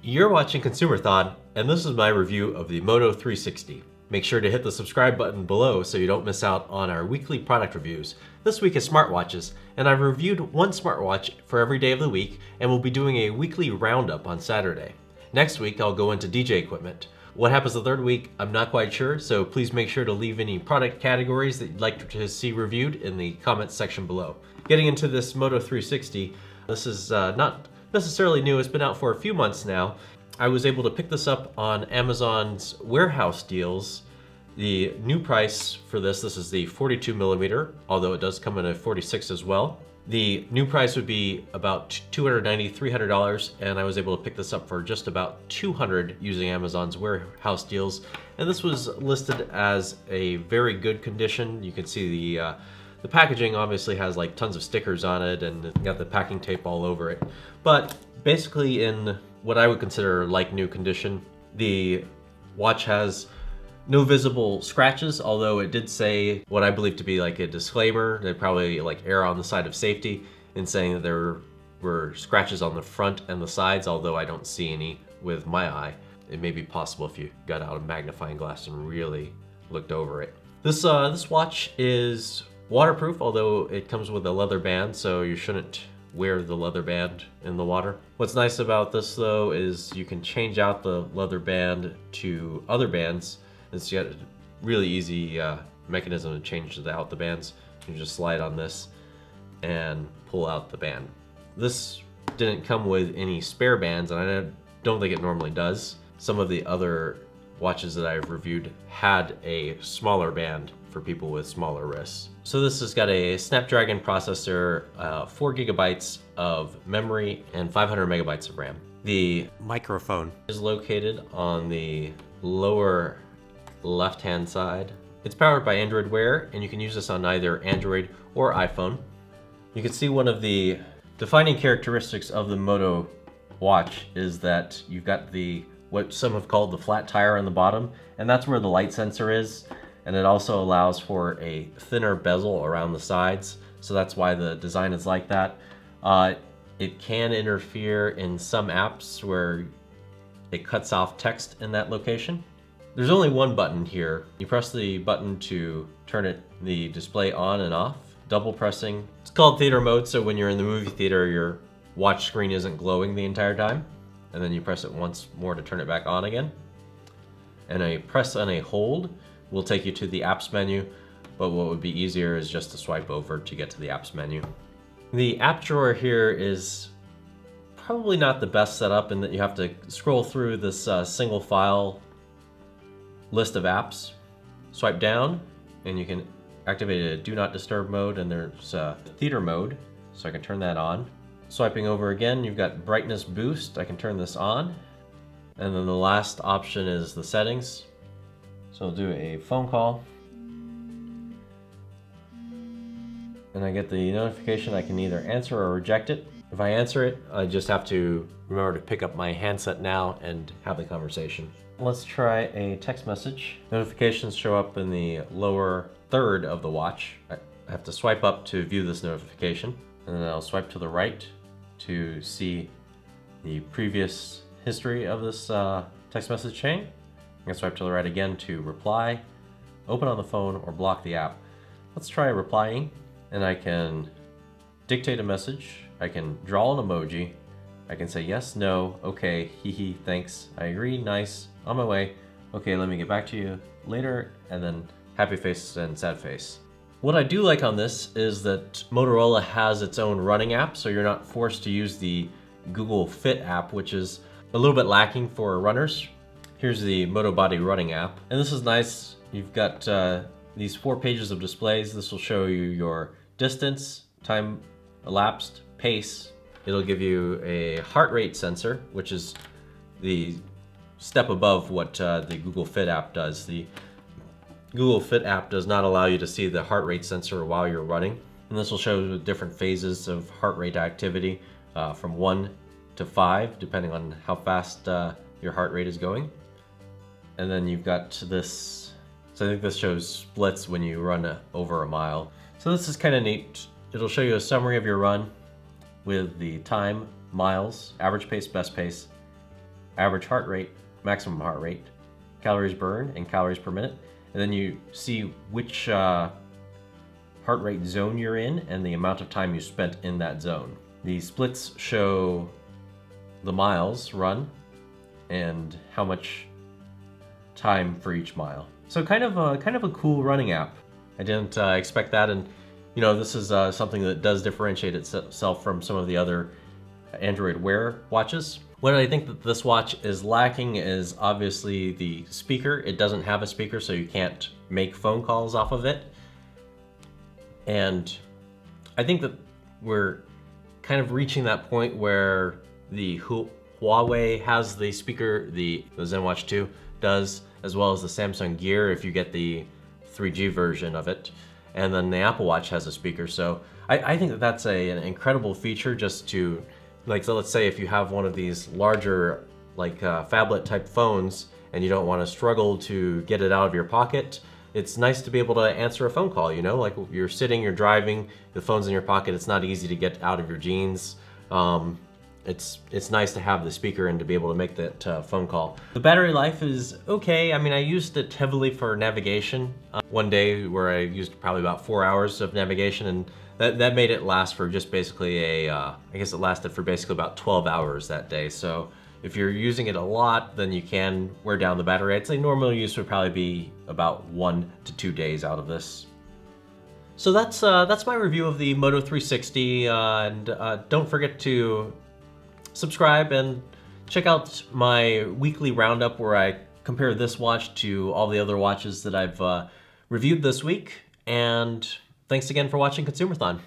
You're watching Consumerthon, and this is my review of the Moto 360. Make sure to hit the subscribe button below so you don't miss out on our weekly product reviews. This week is smartwatches, and I've reviewed one smartwatch for every day of the week, and we'll be doing a weekly roundup on Saturday. Next week, I'll go into DJ equipment. What happens the third week, I'm not quite sure, so please make sure to leave any product categories that you'd like to see reviewed in the comments section below. Getting into this Moto 360, this is not necessarily new. It's been out for a few months now. I was able to pick this up on Amazon's warehouse deals. The new price for this is the 42 millimeter, although it does come in a 46 as well. The new price would be about $290, $300, and I was able to pick this up for just about $200 using Amazon's warehouse deals. And this was listed as a very good condition. You can see the packaging obviously has like tons of stickers on it and got the packing tape all over it. But basically in what I would consider like new condition, the watch has no visible scratches, although it did say what I believe to be like a disclaimer. They probably like err on the side of safety in saying that there were scratches on the front and the sides, although I don't see any with my eye. It may be possible if you got out a magnifying glass and really looked over it. This watch is waterproof, although it comes with a leather band, so you shouldn't wear the leather band in the water. What's nice about this though is you can change out the leather band to other bands. It's got a really easy mechanism to change out the bands. You can just slide on this and pull out the band. This didn't come with any spare bands, and I don't think it normally does. Some of the other watches that I've reviewed had a smaller band for people with smaller wrists. So this has got a Snapdragon processor, 4 gigabytes of memory, and 500 megabytes of RAM. The microphone is located on the lower left-hand side. It's powered by Android Wear, and you can use this on either Android or iPhone. You can see one of the defining characteristics of the Moto watch is that you've got what some have called the flat tire on the bottom, and that's where the light sensor is. And it also allows for a thinner bezel around the sides, so that's why the design is like that. It can interfere in some apps where it cuts off text in that location. There's only one button here. You press the button to turn the display on and off, double pressing. It's called theater mode, so when you're in the movie theater, your watch screen isn't glowing the entire time. And then you press it once more to turn it back on again. And a press and a hold will take you to the apps menu, but what would be easier is just to swipe over to get to the apps menu. The app drawer here is probably not the best setup in that you have to scroll through this single file list of apps. Swipe down and you can activate a do not disturb mode, and there's theater mode, so I can turn that on. Swiping over again, you've got brightness boost. I can turn this on. And then the last option is the settings. So I'll do a phone call, and I get the notification. I can either answer or reject it. If I answer it, I just have to remember to pick up my handset now and have the conversation. Let's try a text message. Notifications show up in the lower third of the watch. I have to swipe up to view this notification, and then I'll swipe to the right to see the previous history of this text message chain. I can swipe to the right again to reply, open on the phone, or block the app. Let's try replying, and I can dictate a message. I can draw an emoji. I can say yes, no, okay, hee hee, thanks, I agree, nice, on my way, okay, let me get back to you later, and then happy face and sad face. What I do like on this is that Motorola has its own running app, so you're not forced to use the Google Fit app, which is a little bit lacking for runners. Here's the Moto Body running app, and this is nice. You've got these 4 pages of displays. This will show you your distance, time elapsed, pace. It'll give you a heart rate sensor, which is the step above what the Google Fit app does. The Google Fit app does not allow you to see the heart rate sensor while you're running. And this will show different phases of heart rate activity from 1 to 5, depending on how fast your heart rate is going. And then you've got this, so I think this shows splits when you run over a mile. So this is kind of neat. It'll show you a summary of your run with the time, miles, average pace, best pace, average heart rate, maximum heart rate, calories burned, and calories per minute. And then you see which heart rate zone you're in and the amount of time you spent in that zone. The splits show the miles run and how much time for each mile. So kind of a cool running app. I didn't expect that, and you know, this is something that does differentiate itself from some of the other Android Wear watches. What I think that this watch is lacking is obviously the speaker. It doesn't have a speaker, so you can't make phone calls off of it. And I think that we're kind of reaching that point where the Huawei has the speaker, the ZenWatch 2 does, as well as the Samsung Gear if you get the 3G version of it. And then the Apple Watch has a speaker. So I think that that's an incredible feature, just to, like, so let's say if you have one of these larger, like phablet type phones and you don't want to struggle to get it out of your pocket, it's nice to be able to answer a phone call, you know, like you're sitting, you're driving, the phone's in your pocket, it's not easy to get out of your jeans. It's nice to have the speaker and to be able to make that phone call. The battery life is okay. I mean, I used it heavily for navigation. One day where I used probably about 4 hours of navigation, and that made it last for just basically I guess it lasted for basically about 12 hours that day. So if you're using it a lot, then you can wear down the battery. I'd say normal use would probably be about 1 to 2 days out of this. So that's my review of the Moto 360, and don't forget to subscribe and check out my weekly roundup where I compare this watch to all the other watches that I've reviewed this week. And thanks again for watching Consumerthon.